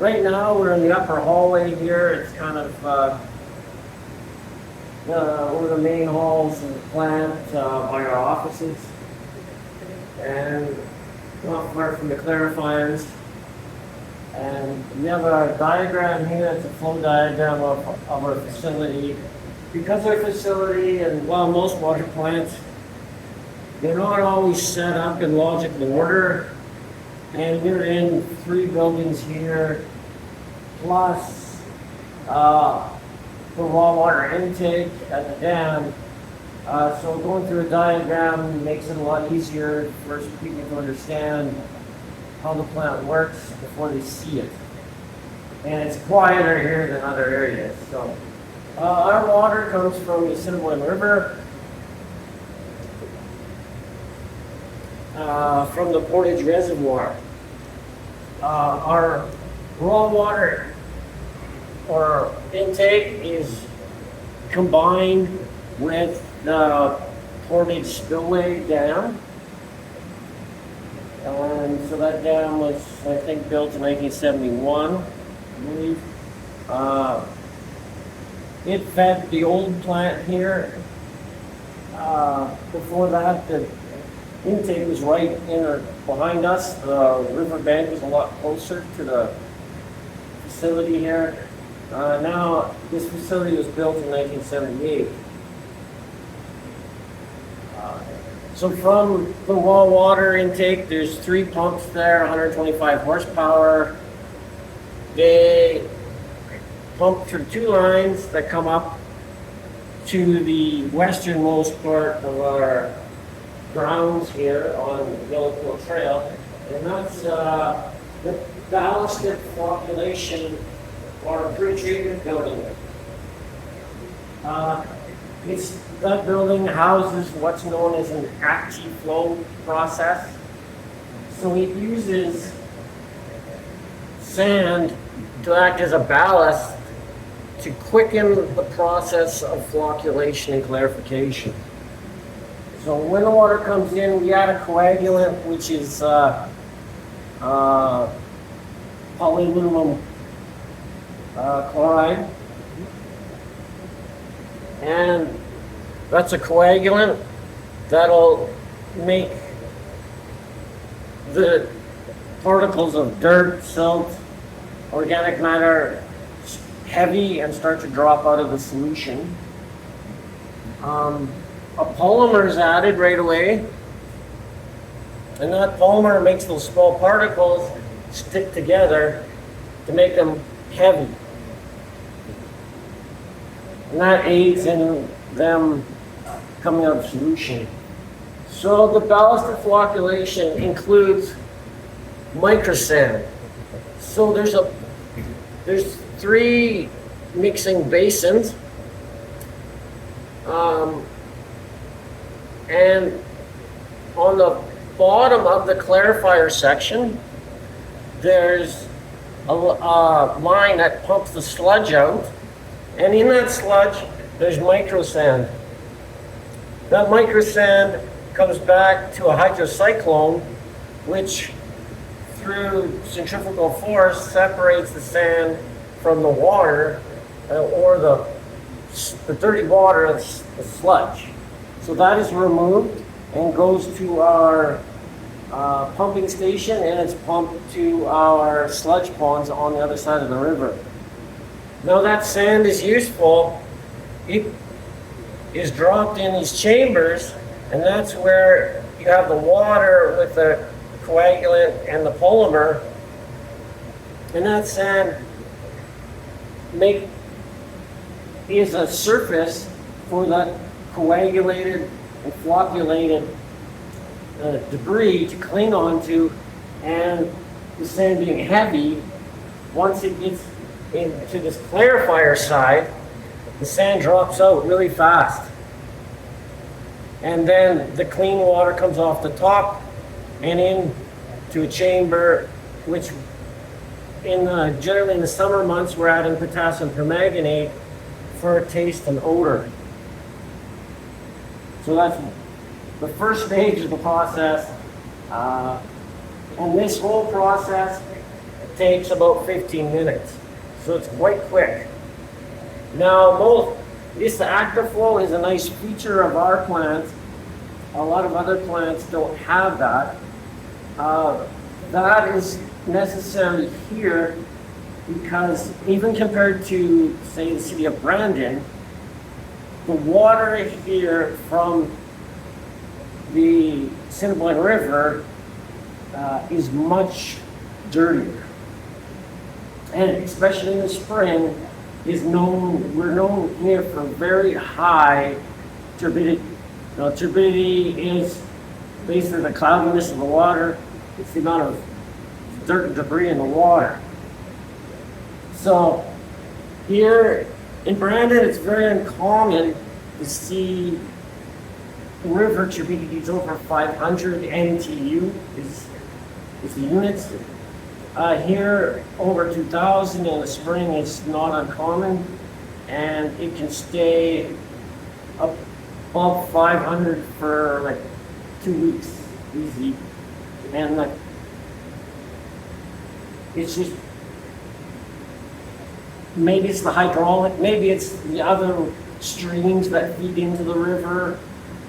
Right now, we're in the upper hallway here. It's kind of one of the main halls of the plant by our offices. And not far from the clarifiers. And we have a diagram here. It's a flow diagram of our facility. Because our facility, and well, most water plants, they're not always set up in logical order. And we're in 3 buildings here, plus the raw water intake at the dam. So going through a diagram makes it a lot easier for people to understand how the plant works before they see it. And it's quieter here than other areas. So our water comes from the Assiniboine River, from the Portage reservoir. Our raw water or intake is combined with the Portage spillway dam. And so that dam was, I think, built in 1971, I believe. It fed the old plant here. Before that, the intake was right in or behind us. The river bank was a lot closer to the facility here. Now, this facility was built in 1978. So from the raw water intake, there's 3 pumps there, 125 horsepower. They pump through 2 lines that come up to the westernmost part of our grounds here on Yellowpool Trail, and that's the ballasted flocculation or pre-treatment building. That building houses what's known as an active flow process. So it uses sand to act as a ballast to quicken the process of flocculation and clarification. So when the water comes in, we add a coagulant, which is polyaluminum chloride. And that's a coagulant that'll make the particles of dirt, silt, organic matter heavy and start to drop out of the solution. A polymer is added right away, and that polymer makes those small particles stick together to make them heavy. And that aids in them coming out of solution. So the ballasted flocculation includes microsand. So there's 3 mixing basins, and on the bottom of the clarifier section, there's a line that pumps the sludge out, and in that sludge, there's microsand. That microsand comes back to a hydrocyclone, which through centrifugal force separates the sand from the water, or the dirty water, the sludge. So that is removed and goes to our pumping station, and it's pumped to our sludge ponds on the other side of the river. Now that sand is useful. It is dropped in these chambers, and that's where you have the water with the coagulant and the polymer, and that sand is a surface for that coagulated and flocculated debris to cling onto, and the sand being heavy, once it gets into this clarifier side, the sand drops out really fast. And then the clean water comes off the top and into a chamber, which generally in the summer months, we're adding potassium permanganate for taste and odor. So that's the first stage of the process. And this whole process takes about 15 minutes. So it's quite quick. Now, this active flow is a nice feature of our plant. A lot of other plants don't have that. That is necessary here because even compared to, say, the city of Brandon, the water here from the Assiniboine River is much dirtier. And especially in the spring, we're known here for very high turbidity. Now, turbidity is basically the cloudiness of the water. It's the amount of dirt and debris in the water. So here in Brandon, it's very uncommon to see river turbidities over 500 NTU is the units. Here, over 2,000 in the spring is not uncommon, and it can stay up above 500 for like 2 weeks easy. And like, it's just, maybe it's the hydraulic, maybe it's the other streams that feed into the river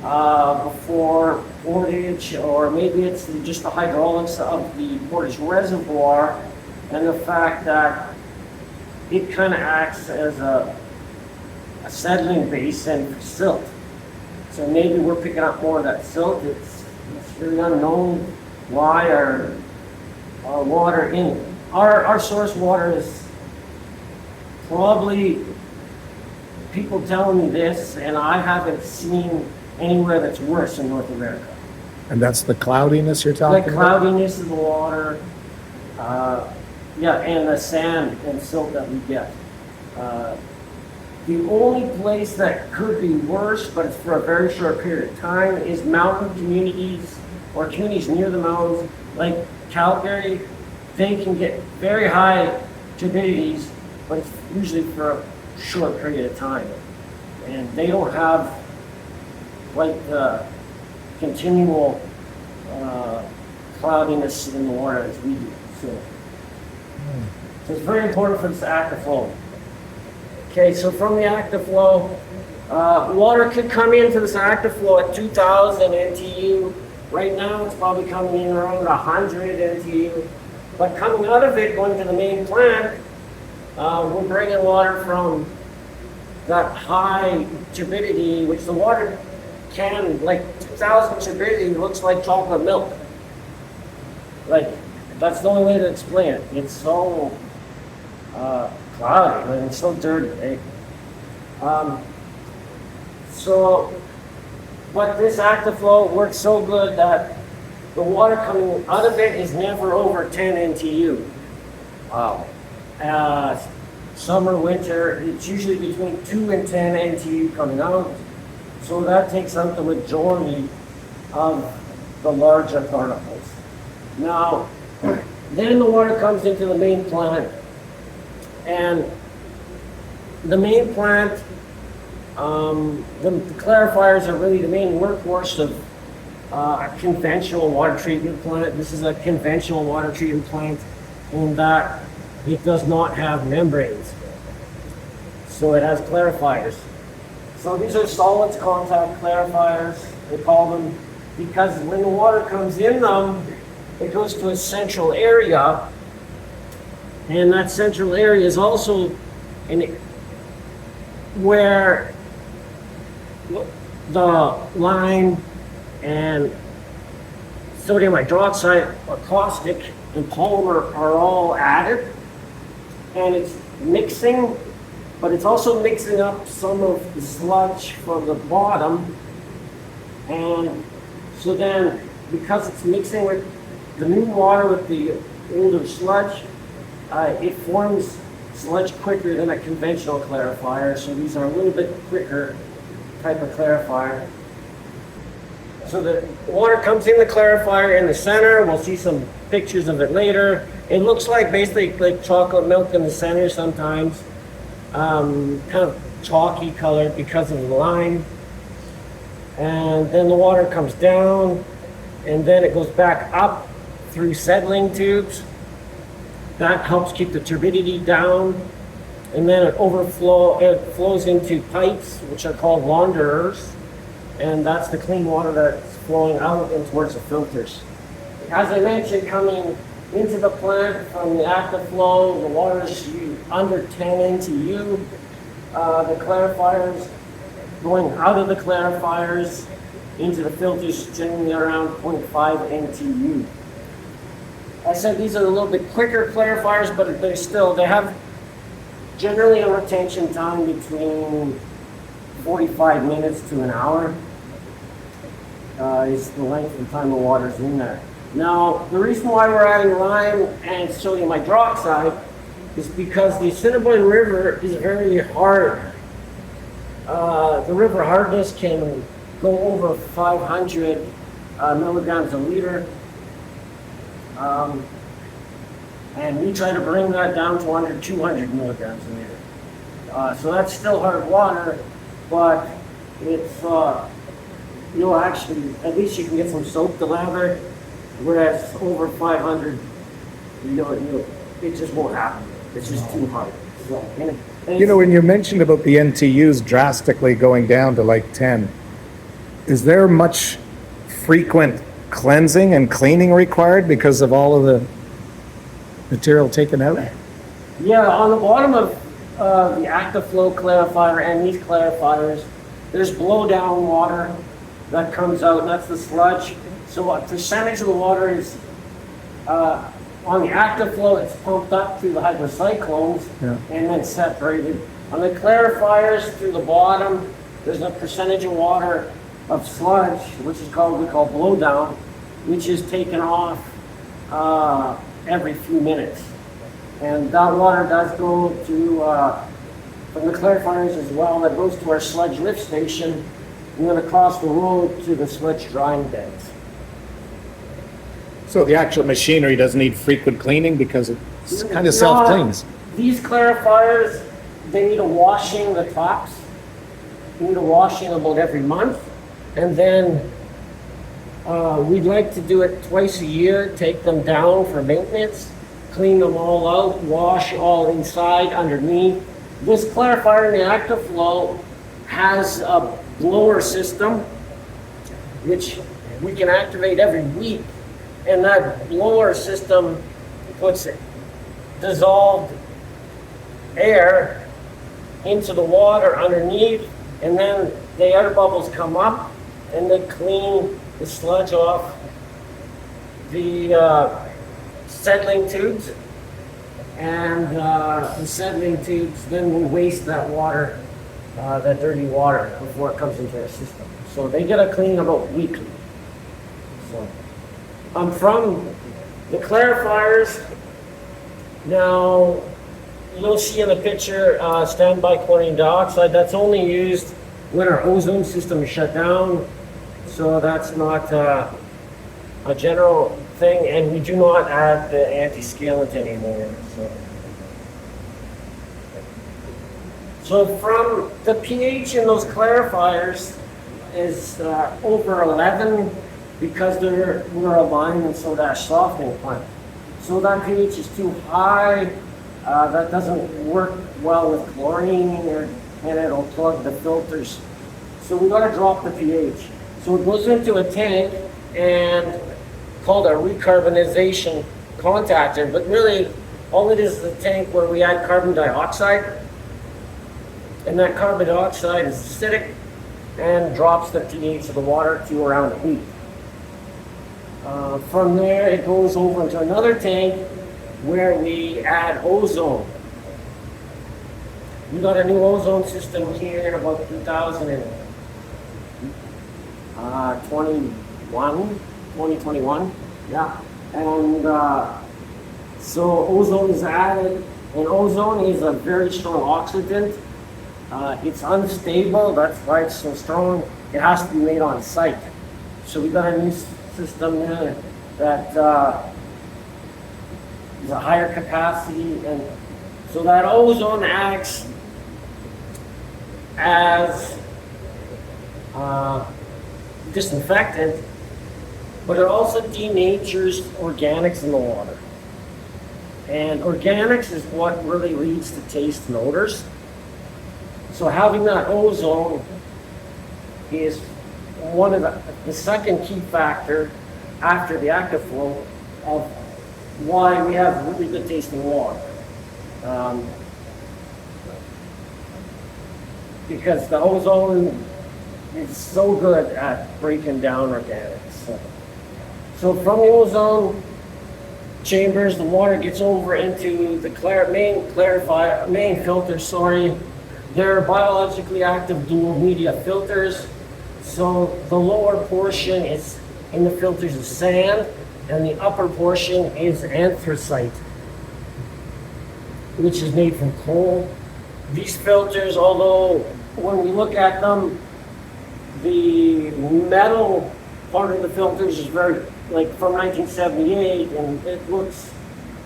before Portage, or maybe it's just the hydraulics of the Portage reservoir and the fact that it kind of acts as a settling basin for silt. So maybe we're picking up more of that silt. It's very unknown why our water our source water is probably, people telling me this, and I haven't seen anywhere that's worse in North America. And that's the cloudiness you're talking The about? cloudiness of the water, and the sand and silt that we get. The only place that could be worse, but it's for a very short period of time, is mountain communities or communities near the mountains, like Calgary. They can get very high turbidities, but it's usually for a short period of time. And they don't have like the continual cloudiness in the water as we do. So it's very important for this active flow. Okay, so from the active flow, water could come into this active flow at 2,000 NTU. Right now, it's probably coming in around 100 NTU. But coming out of it, going to the main plant, we're bringing water from that high turbidity, which the water can, like 2,000 turbidity, looks like chocolate milk. Like, that's the only way to explain it. It's so cloudy, and it's so dirty, right? But this active flow works so good that the water coming out of it is never over 10 NTU. Wow. Summer, winter, it's usually between 2 and 10 NTU coming out. So that takes out the majority of the larger particles. Now, then the water comes into the main plant. And the main plant, the clarifiers are really the main workhorse of a conventional water treatment plant. This is a conventional water treatment plant in that it does not have membranes. So it has clarifiers. So these are solids contact clarifiers, they call them, because when the water comes in them, it goes to a central area, and that central area is also where the lime and sodium hydroxide or caustic and polymer are all added, and it's mixing, but it's also mixing up some of the sludge from the bottom. And so then, because it's mixing with the new water with the older sludge, it forms sludge quicker than a conventional clarifier. So these are a little bit quicker type of clarifier. So the water comes in the clarifier in the center. We'll see some pictures of it later. It looks like basically like chocolate milk in the center sometimes. Kind of chalky colored because of the lime. And then the water comes down, and then it goes back up through settling tubes. that helps keep the turbidity down. And then it flows into pipes, which are called launderers. And that's the clean water that's flowing out and towards the filters. As I mentioned, coming into the plant from the active flow, the water is under 10 NTU. The clarifiers going out of the clarifiers into the filters generally around 0.5 NTU. I said these are a little bit quicker clarifiers, but they have generally a retention time between 45 minutes to an hour is the length of time the water's in there. Now, the reason why we're adding lime and sodium hydroxide is because the Assiniboine River is very hard. The river hardness can go over 500 milligrams a liter. And we try to bring that down to under 200 milligrams a liter. So that's still hard water, but it's, actually, at least you can get some soap to lather, whereas over 500, it just won't happen. It's just too hard. So, When you mentioned about the NTUs drastically going down to like 10, is there much frequent cleansing and cleaning required because of all of the material taken out? Yeah, on the bottom of the active flow clarifier and these clarifiers, there's blow down water that comes out, and that's the sludge. So a percentage of the water is on the active flow, it's pumped up through the hydrocyclones and then separated. On the clarifiers through the bottom, there's a percentage of water of sludge, which is we call blow down, which is taken off every few minutes. And that water does go to, from the clarifiers as well, that goes to our sludge lift station, and then across the road to the sludge drying beds. So the actual machinery doesn't need frequent cleaning because it's kind of self-cleans. These clarifiers, they need a washing, the tops. You need a washing about every month. And then we'd like to do it twice a year, take them down for maintenance, clean them all out, wash all inside, underneath. This clarifier in the active flow has a blower system, which we can activate every week. And that blower system puts dissolved air into the water underneath, and then the air bubbles come up and they clean the sludge off the settling tubes. And the settling tubes then will waste that water, that dirty water, before it comes into our system. So they get a clean about weekly. So from the clarifiers, now you'll see in the picture standby chlorine dioxide. That's only used when our ozone system is shut down. So that's not a general thing, and we do not add the anti-scalant anymore. So from the pH in those clarifiers is over 11, because we're a lime and soda ash softening plant. So that pH is too high. That doesn't work well with chlorine, and it'll plug the filters. So we gotta drop the pH. So it goes into a tank and called a recarbonization contactor, but really all it is a tank where we add carbon dioxide, and that carbon dioxide is acidic and drops the pH of the water to around 8. From there, it goes over into another tank where we add ozone. We got a new ozone system here in about 2021, yeah. And so ozone is added, and ozone is a very strong oxidant. It's unstable, that's why it's so strong. It has to be made on site. So we got a new system there that is a higher capacity, and so that ozone acts as disinfectant, but it also denatures organics in the water. And organics is what really leads to taste and odors. So having that ozone is one of the second key factor after the active flow of why we have really good tasting water. Because the ozone is so good at breaking down organics. So from the ozone chambers, the water gets over into the main filter. Sorry, they're biologically active dual media filters. So the lower portion is in the filters is sand, and the upper portion is anthracite, which is made from coal. These filters, although when we look at them, the metal part of the filters is very, like from 1978, and it looks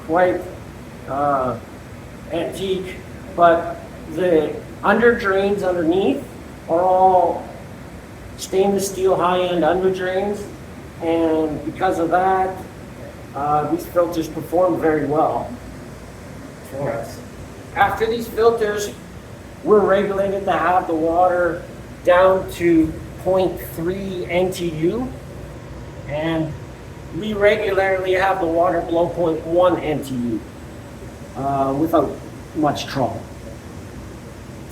quite antique, but the under drains underneath are all stainless steel high-end under drains, and because of that, these filters perform very well for us. After these filters, we're regulated to have the water down to 0.3 NTU, and we regularly have the water below 0.1 NTU without much trouble.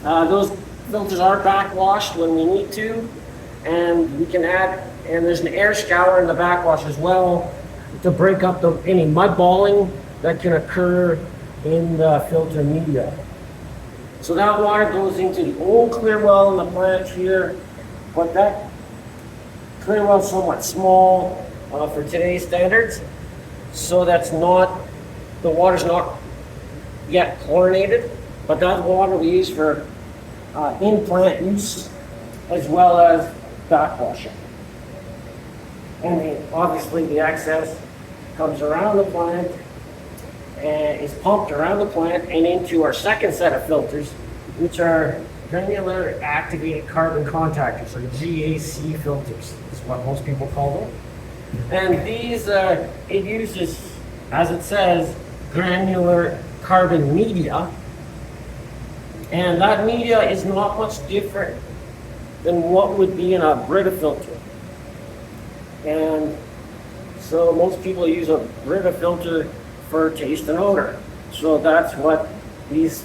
Those filters are backwashed when we need to, and we can add, and there's an air scour in the backwash as well to break up any mud balling that can occur in the filter media. So that water goes into the old clear well in the plant here, but that clear well is somewhat small for today's standards, so the water's not yet chlorinated, but that water we use for in-plant use as well as backwashing. And obviously the excess comes around the plant and is pumped around the plant and into our second set of filters, which are granular activated carbon contactors, or GAC filters, is what most people call them. And these, it uses, as it says, granular carbon media. And that media is not much different than what would be in a Brita filter. And so most people use a Brita filter for taste and odor. So that's what these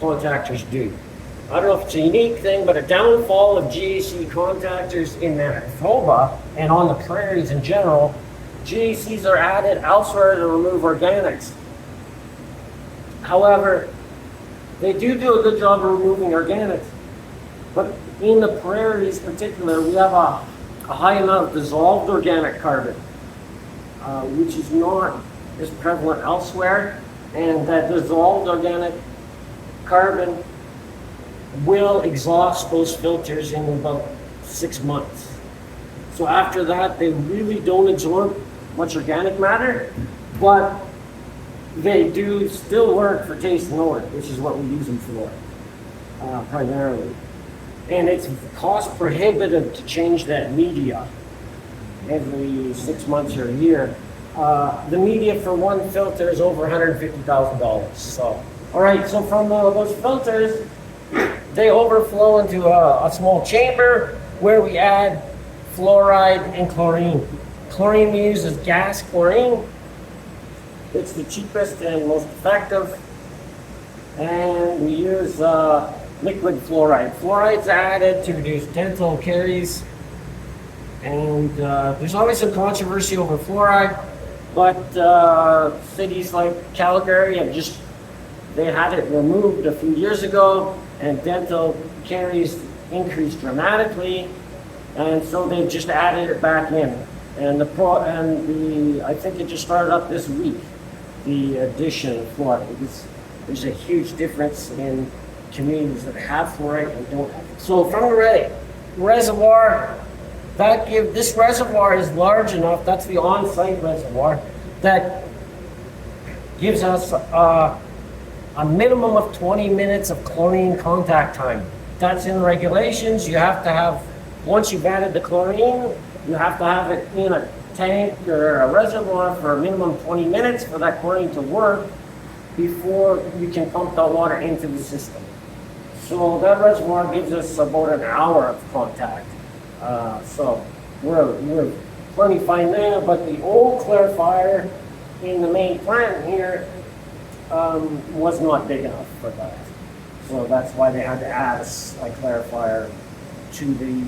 contactors do. I don't know if it's a unique thing, but a downfall of GAC contactors in Manitoba and on the prairies in general, GACs are added elsewhere to remove organics. However, they do a good job of removing organics, but in the prairies in particular, we have a high amount of dissolved organic carbon, which is not as prevalent elsewhere, and that dissolved organic carbon will exhaust those filters in about 6 months. So after that, they really don't absorb much organic matter, but they do still work for taste and odor, which is what we use them for, primarily. And it's cost prohibitive to change that media every 6 months or a year. The media for one filter is over $150,000. So, all right, so from those filters, they overflow into a small chamber where we add fluoride and chlorine. Chlorine we use is gas chlorine. It's the cheapest and most effective. And we use liquid fluoride. Fluoride's added to reduce dental caries. And there's always some controversy over fluoride, but cities like Calgary they had it removed a few years ago, and dental caries increased dramatically, and so they've just added it back in. And I think it just started up this week, the addition of fluoride. There's a huge difference in communities that have fluoride and don't have it. So from the reservoir, this reservoir is large enough, that's the on-site reservoir, that gives us a minimum of 20 minutes of chlorine contact time. That's in regulations. You have to have, once you've added the chlorine, you have to have it in a tank or a reservoir for a minimum 20 minutes for that chlorine to work. before you can pump the water into the system. So that reservoir gives us about an hour of contact. So we're plenty fine there, but the old clarifier in the main plant here was not big enough for that. So that's why they had to add a clarifier to the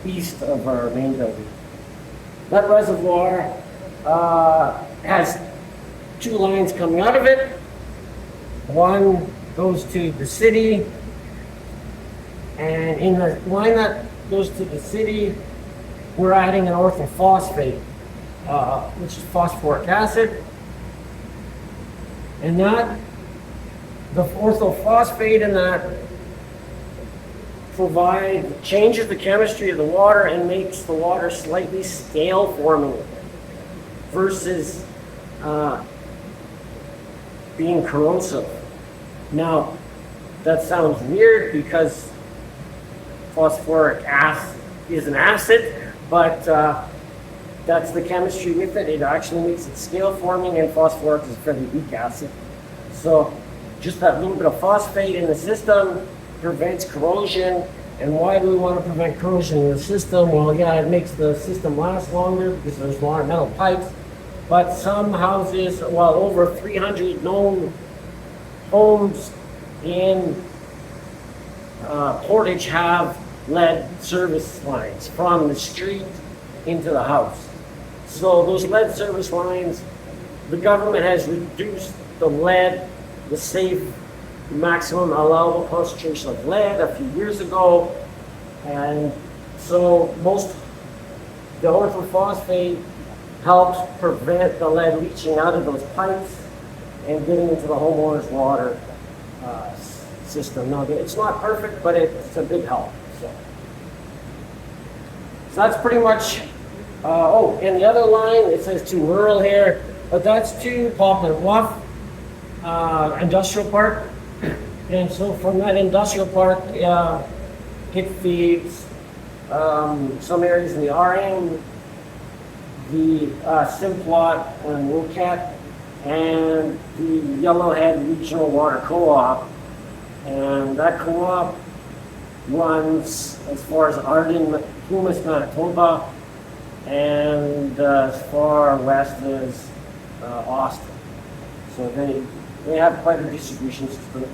east of our main building. That reservoir has two lines coming out of it. One goes to the city, and in the line that goes to the city, we're adding an orthophosphate, which is phosphoric acid. And that, the orthophosphate in that changes the chemistry of the water and makes the water slightly scale forming versus being corrosive. Now, that sounds weird because phosphoric acid is an acid, but that's the chemistry with it. It actually makes it scale forming, and phosphoric is a fairly weak acid. So just that little bit of phosphate in the system prevents corrosion. And why do we want to prevent corrosion in the system? Well, yeah, it makes the system last longer because there's a lot of metal pipes. But some houses, well, over 300 known homes in Portage have lead service lines from the street into the house. So those lead service lines, the government has reduced the lead, the safe maximum allowable concentration of lead a few years ago. And so the orthophosphate helps prevent the lead leaching out of those pipes and getting into the homeowner's water system. Now, it's not perfect, but it's a big help. So that's pretty much, and the other line, it says to rural here, but that's to Poplar Bluff Industrial Park. And so from that industrial park, it feeds some areas in the RM, the Simplot and Wilcat, and the Yellowhead Regional Water Co-op. And that co-op runs as far as Arden, Pumas, Manitoba, and as far west as Austin. So they have quite a distribution system.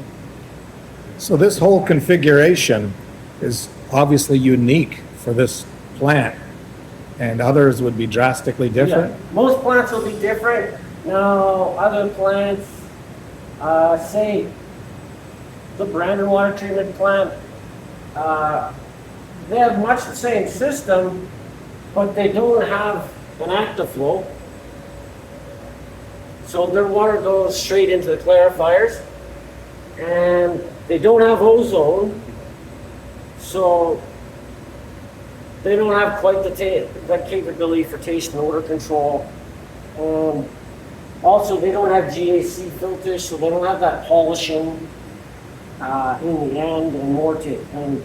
So this whole configuration is obviously unique for this plant, and others would be drastically different? Yeah, most plants will be different. Now, other plants, say the Brandon water treatment plant, they have much the same system, but they don't have an active flow. So their water goes straight into the clarifiers, and they don't have ozone, so they don't have quite the capability for taste and odor control. Also, they don't have GAC filters, so they don't have that polishing in the end, and more taste and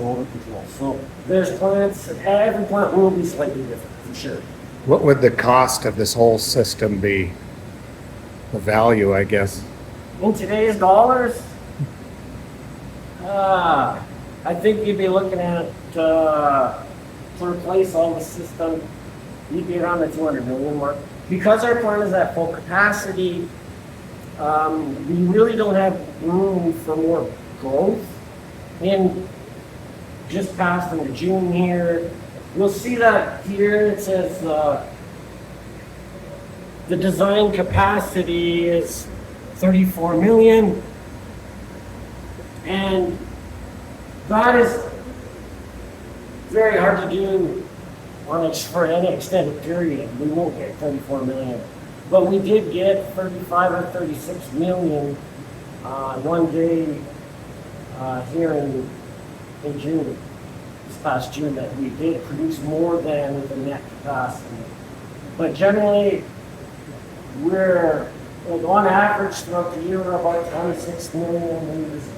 odor control. So there's plants, every plant will be slightly different, for sure. What would the cost of this whole system be? The value, I guess. In today's dollars, I think you'd be looking at, to replace all the system, you'd be around the 200 million mark. Because our plant is at full capacity, we really don't have room for more growth. In just past into June here, you'll see that here it says the design capacity is 34 million, and that is very hard to do for any extended period. We won't get 34 million, but we did get 35 or 36 million one day here in June, this past June, that we did produce more than the net capacity. But generally, we're on average throughout the year, we're about 26 million liters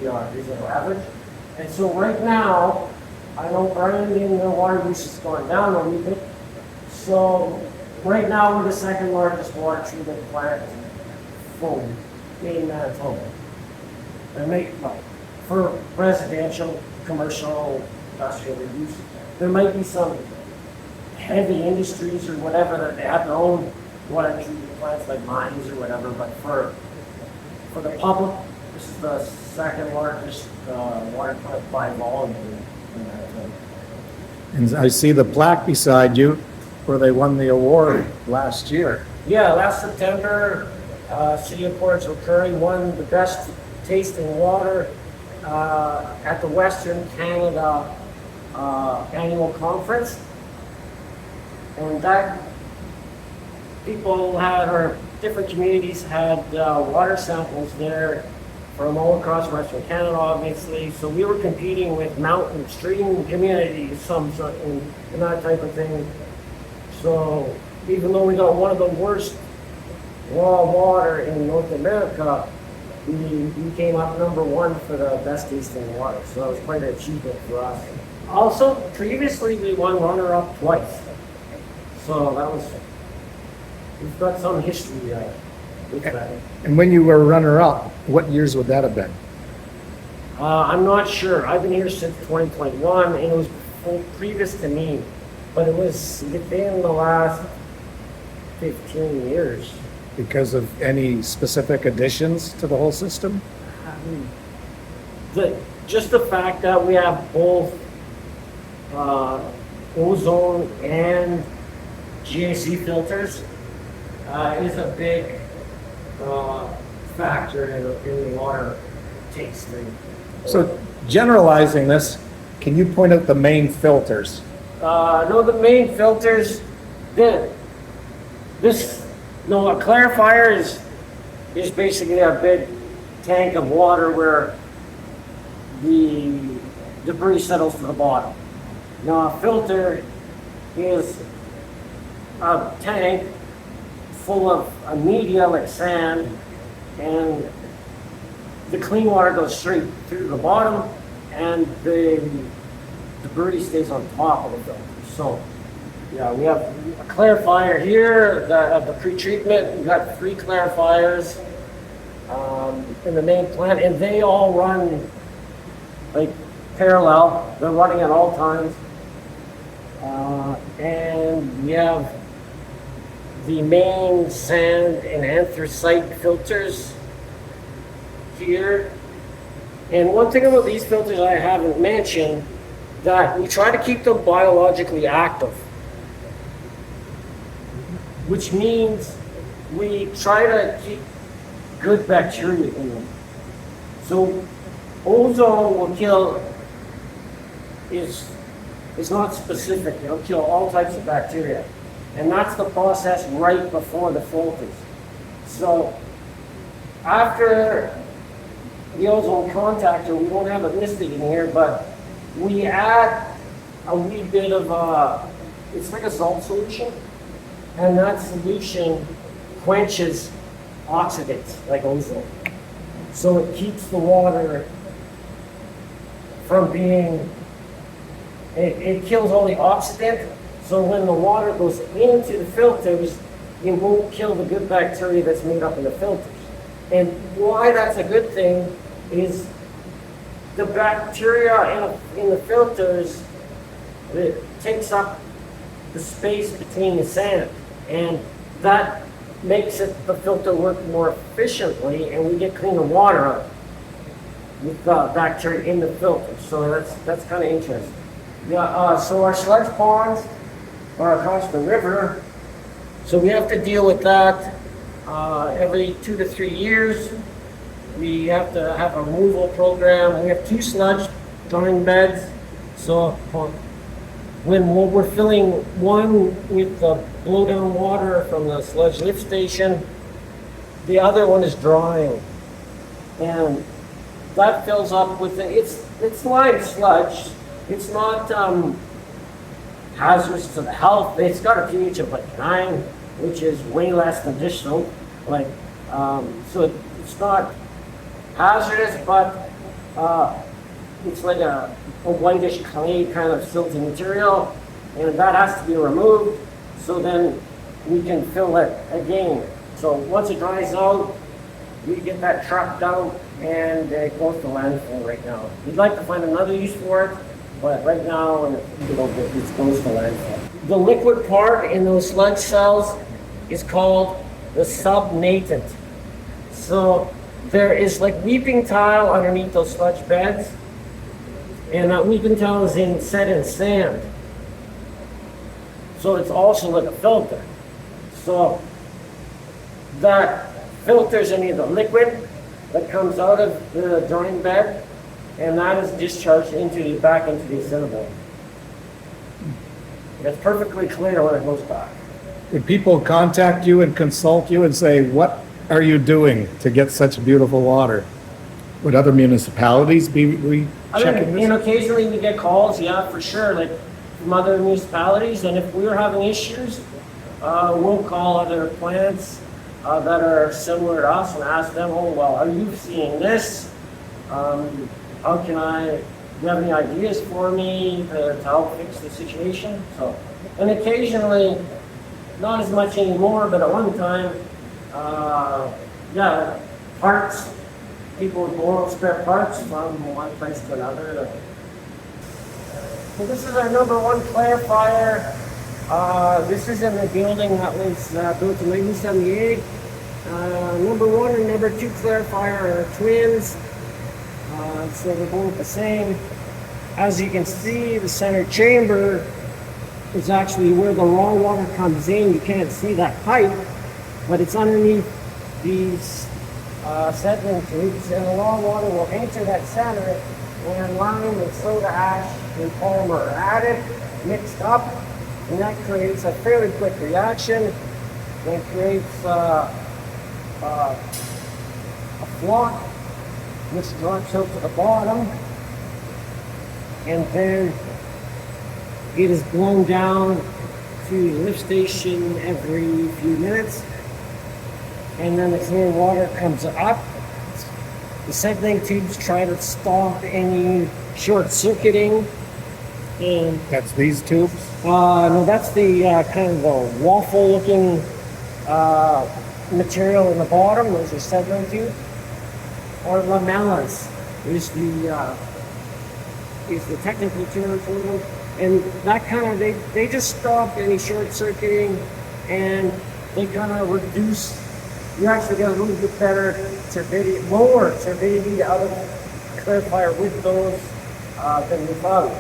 APR is our average. And so right now, I know Brandon, the water use has gone down a little bit. So right now, we're the second largest water treatment plant in Manitoba. They make, like, for residential, commercial, industrial use. There might be some heavy industries or whatever that they have their own water treatment plants, like mines or whatever, but for the public, this is the second largest water plant by volume in Manitoba. And I see the plaque beside you where they won the award last year. Yeah, last September, City of Portage won the best tasting water at the Western Canada annual conference. And that people had, or different communities had water samples there from all across Western Canada, obviously. So we were competing with mountain, stream communities, some sort, and that type of thing. So even though we got one of the worst raw water in North America, we came up #1 for the best tasting water. So that was quite an achievement for us. Also, previously we won runner-up twice. So that was, we've got some history with that. And when you were runner-up, what years would that have been? I'm not sure. I've been here since 2021, and it was previous to me, but it was within the last 15 years. Because of any specific additions to the whole system? Just the fact that we have both ozone and GAC filters is a big factor in the water tasting. So generalizing this, can you point out the main filters? No, the main filters, a clarifier is basically a big tank of water where the debris settles to the bottom. Now, a filter is a tank full of a media like sand, and the clean water goes straight through the bottom, and the debris stays on top of the filter. So, yeah, we have a clarifier here, the pre-treatment. We've got 3 clarifiers in the main plant, and they all run like parallel. They're running at all times. And we have the main sand and anthracite filters here. And one thing about these filters I haven't mentioned, that we try to keep them biologically active, which means we try to keep good bacteria in them. So ozone will kill, is not specific. It'll kill all types of bacteria. And that's the process right before the filters. So after the ozone contactor, we don't have it listed in here, but we add a wee bit of it's like a salt solution, and that solution quenches oxidants like ozone. So it keeps the water from being, it kills all the oxidant, so when the water goes into the filters, it won't kill the good bacteria that's made up in the filters. And why that's a good thing is the bacteria in the filters, it takes up the space between the sand, and that makes the filter work more efficiently, and we get cleaner water out with bacteria in the filter. So that's kind of interesting. Yeah. So our sludge ponds are across the river, so we have to deal with that every 2 to 3 years. We have to have a removal program. We have 2 sludge drying beds. So when we're filling one with the blow down water from the sludge lift station, the other one is drying, and that fills up with it's lime sludge. It's not hazardous to the health. It's got a pH of like 9, which is way less than dish soap. So it's not hazardous, but it's like a whitish clay kind of silty material, and that has to be removed. So then we can fill it again. So once it dries out, we get that trucked out and it goes to landfill right now. We'd like to find another use for it, but right now it goes to landfill. The liquid part in those sludge cells is called the subnatant. So there is like weeping tile underneath those sludge beds, and that weeping tile is set in sand. So it's also like a filter. So that filters any of the liquid that comes out of the drying bed, and that is discharged back into the Assiniboine. It's perfectly clear when it goes back. Would people contact you and consult you and say, what are you doing to get such beautiful water? Would other municipalities be checking this? Occasionally we get calls, yeah, for sure, like from other municipalities, and if we're having issues, we'll call other plants that are similar to us and ask them, oh, well, are you seeing this? How can do you have any ideas for me to help fix the situation? So, and occasionally, not as much anymore, but at one time, parts, people would borrow spare parts from one place to another. So this is our #1 clarifier. This is in the building that was built in 1978. #1 and #2 clarifier are twins. So they're both the same. As you can see, the center chamber is actually where the raw water comes in. You can't see that pipe, but it's underneath these settling tubes, and the raw water will enter that center, and lime and soda ash and polymer are added, mixed up, and that creates a fairly quick reaction. It creates a flock which drops out to the bottom, and then it is blown down to the lift station every few minutes, and then the clear water comes up. The settling tubes try to stop any short circuiting. And That's these tubes? no, that's the kind of the waffle looking material in the bottom. Those are settling tubes. Or lamellas is the technical term for them. And that kind of, they just stop any short circuiting, and they kind of reduce, you actually get a little bit better turbidity, lower turbidity out of the clarifier with those than without.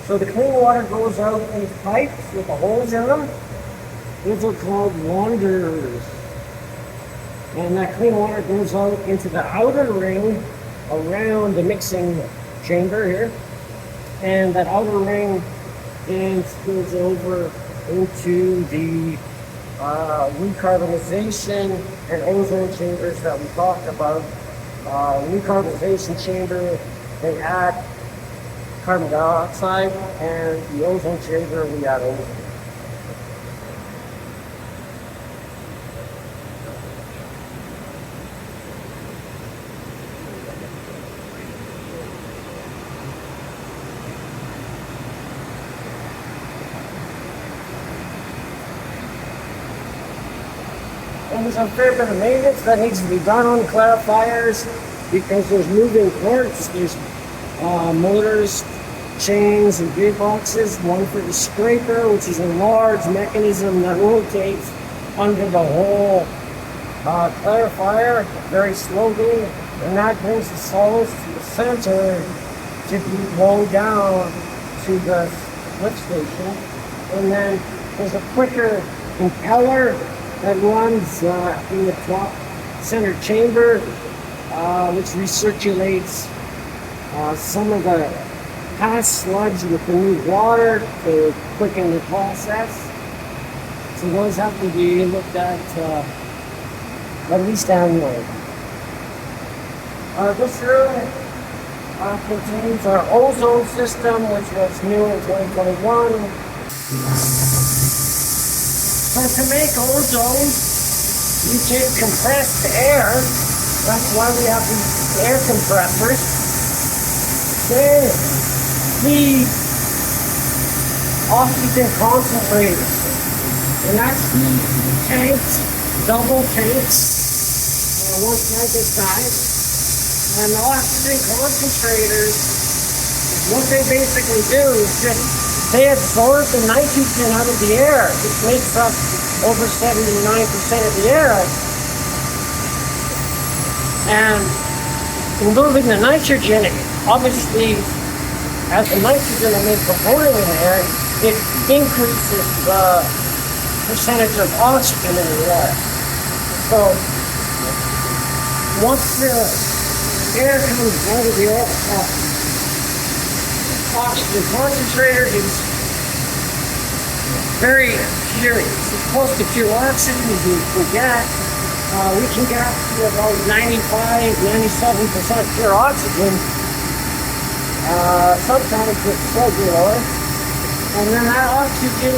So the clean water goes out in these pipes with the holes in them. Those are called wanderers. And that clean water goes out into the outer ring around the mixing chamber here. And that outer ring then spills over into the recarbonization and ozone chambers that we talked about. Recarbonization chamber, they add carbon dioxide, and the ozone chamber, we add ozone. And there's a fair bit of maintenance that needs to be done on clarifiers because there's moving parts. There's motors, chains, and gearboxes. One for the scraper, which is a large mechanism that rotates under the whole clarifier very slowly, and that brings the solids to the center to be blown down to the lift station. And then there's a quicker impeller that runs in the top center chamber, which recirculates some of the past sludge with the new water to quicken the process. So those have to be looked at least annually. This room contains our ozone system, which was new in 2021. So to make ozone, you take compressed air. That's why we have these air compressors. Then the oxygen concentrators. And that's tanks, double tanks, one side to side. And the oxygen concentrators, what they basically do is just, they absorb the nitrogen out of the air, which makes up over 79% of the air. And removing the nitrogen, obviously, as the nitrogen is a main component in the air, it increases the percentage of oxygen in the air. So, once the air comes out of the oxygen concentrator, it's very pure. It's close to pure oxygen we can get. We can get up to about 95-97% pure oxygen. Sometimes it's slightly lower. And then that oxygen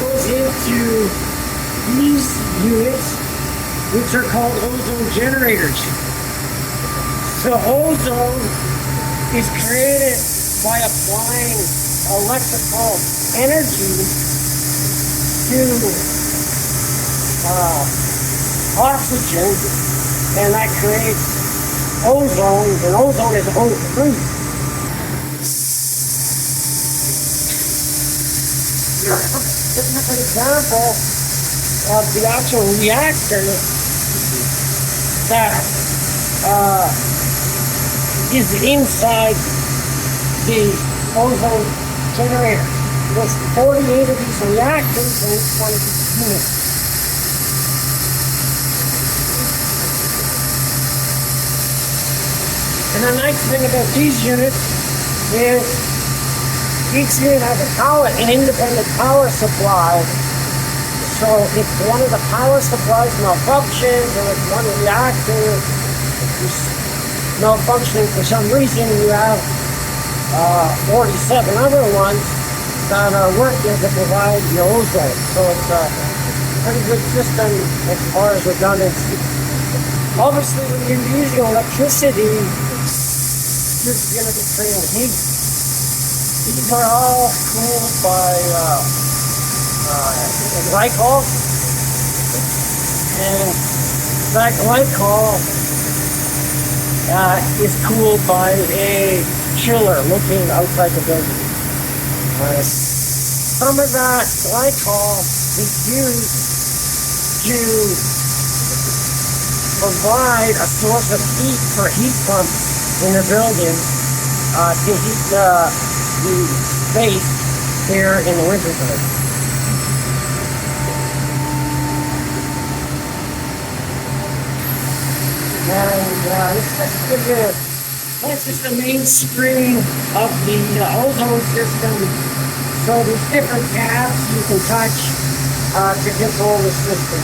goes into these units, which are called ozone generators. So ozone is created by applying electrical energy to oxygen, and that creates ozone, and ozone is O3. This is an example of the actual reactor that is inside the ozone generator. There's 48 of these reactors in each one of these units. And the nice thing about these units is each unit has an independent power supply. So if one of the power supplies malfunctions, or if one reactor is malfunctioning for some reason, you have 47 other ones that are working to provide the ozone. So it's a pretty good system as far as redundancy. Obviously, when you're using electricity, you're going to be creating heat. These are all cooled by glycol, and that glycol is cooled by a chiller located outside the building. Some of that glycol is used to provide a source of heat for heat pumps in the building to heat the space here in the wintertime. And this is the main screen of the ozone system. So there's different tabs you can touch to control the system.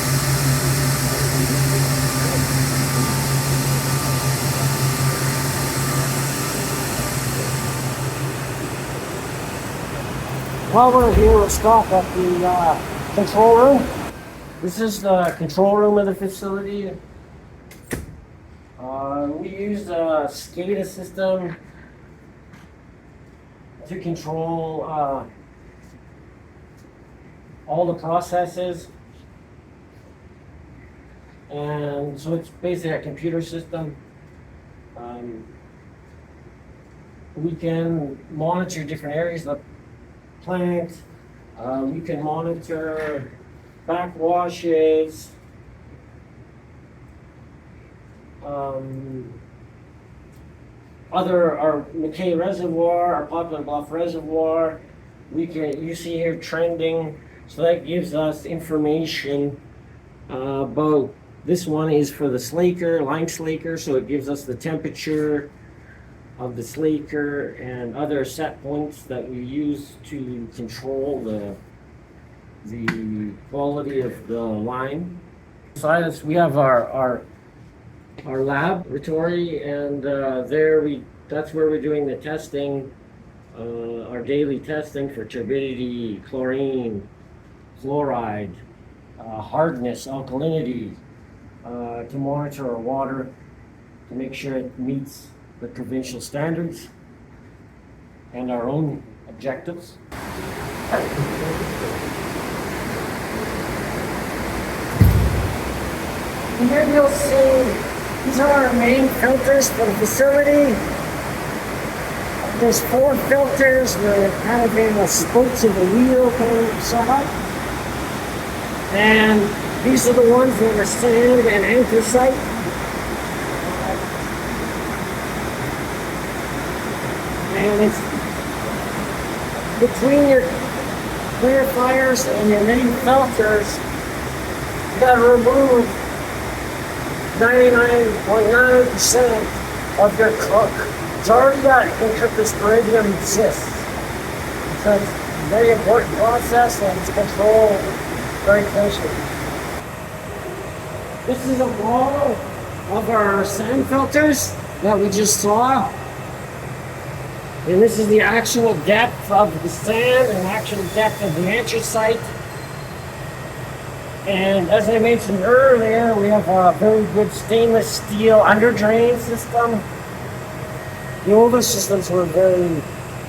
While we're here, we'll stop at the control room. This is the control room of the facility. We use a SCADA system to control all the processes. And so it's basically a computer system. We can monitor different areas of the plant. We can monitor backwashes, our McKay Reservoir, our Poplar Bluff Reservoir. You see here trending, so that gives us information about, this one is for the slaker, lime slaker, so it gives us the temperature of the slaker and other set points that we use to control the quality of the lime. Beside us, we have our laboratory, and that's where we're doing the testing, our daily testing for turbidity, chlorine, fluoride, hardness, alkalinity, to monitor our water to make sure it meets the provincial standards and our own objectives. Here you'll see, these are our main filters for the facility. There's 4 filters with kind of in the spokes of the wheel kind of setup. And these are the ones that are sand and anthracite. And it's between your clarifiers and your main filters, you gotta remove 99.9% of your majority of that intercryptosporidium cysts. So it's a very important process and it's controlled very closely. This is a model of our sand filters that we just saw. And this is the actual depth of the sand and actual depth of the anthracite. And as I mentioned earlier, we have a very good stainless steel under drain system. The older systems were very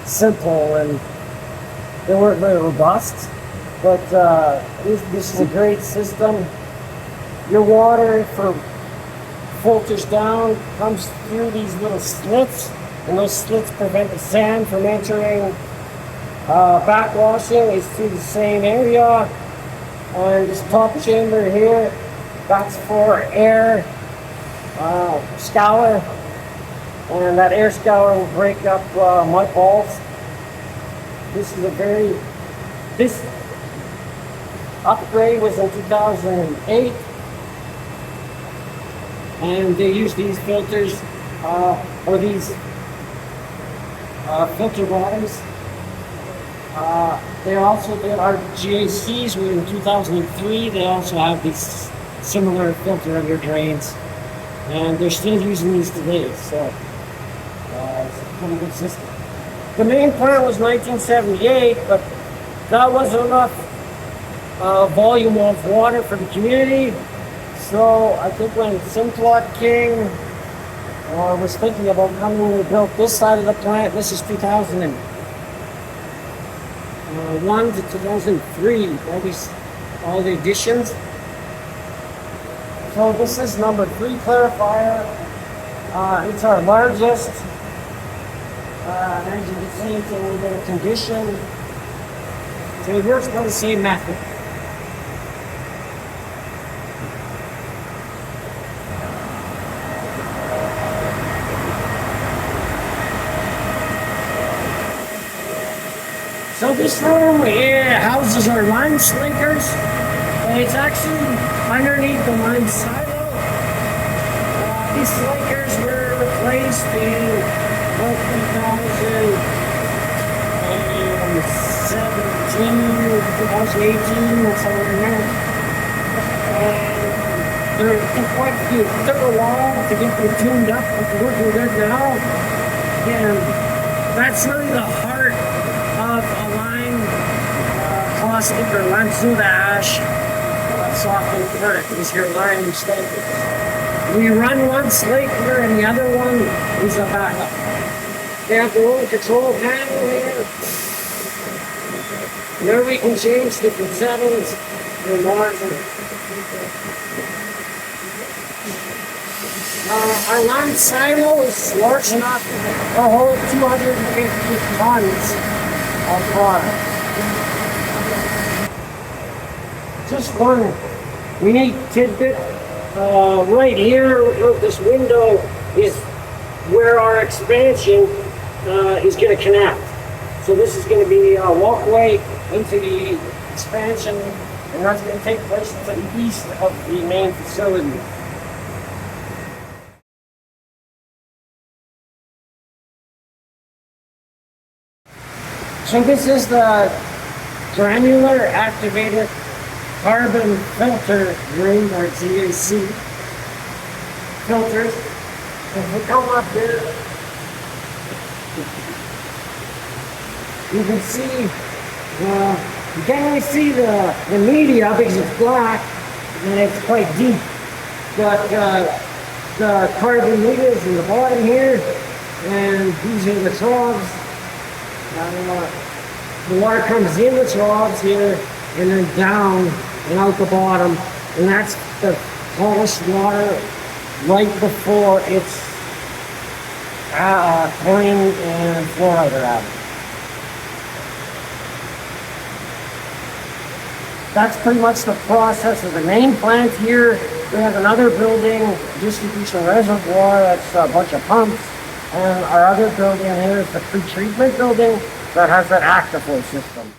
simple and they weren't very robust, but this is a great system. Your water filters down, comes through these little slits, and those slits prevent the sand from entering. Backwashing is through the same area. And this top chamber here, that's for air scour, and that air scour will break up mud balls. This upgrade was in 2008, and they use these filters or these filter bottoms. They also did our GACs were in 2003. They also have these similar filter under drains, and they're still using these today. So it's a pretty good system. The main plant was 1978, but that wasn't enough volume of water for the community. So I think when Simplot King was thinking about coming, we built this side of the plant. This is 2001 to 2003, all the additions. So this is number 3 clarifier. It's our largest. As you can see, it's in a little bit of condition. So it works by the same method. So this room here houses our lime slinkers. It's actually underneath the lime silo. These slinkers were replaced in 2017, 2018, or somewhere in there. And there are quite a few. It took a while to get them tuned up, but they're working good now. And that's really the heart of a lime caustic or lime soda ash softened product. Is your lime slinkers. We run one slinker and the other one is a backup. They have their own control panel here. There we can change different settings and margin. Our lime silo is large enough to hold 250 tons of product. Just one unique tidbit. Right here, this window is where our expansion is going to connect. So this is going to be a walkway into the expansion, and that's going to take place to the east of the main facility. So this is the granular activated carbon filter drain, or GAC filters. If we come up here, you can see, you can't really see the media because it's black and it's quite deep. But the carbon meters in the bottom here, and these are the troughs. The water comes in the troughs here and then down and out the bottom, and that's the polished water right before it's chlorine and fluoride are added. That's pretty much the process of the main plant here. We have another building, distribution reservoir, that's a bunch of pumps. And our other building here is the pre-treatment building that has that active flow system.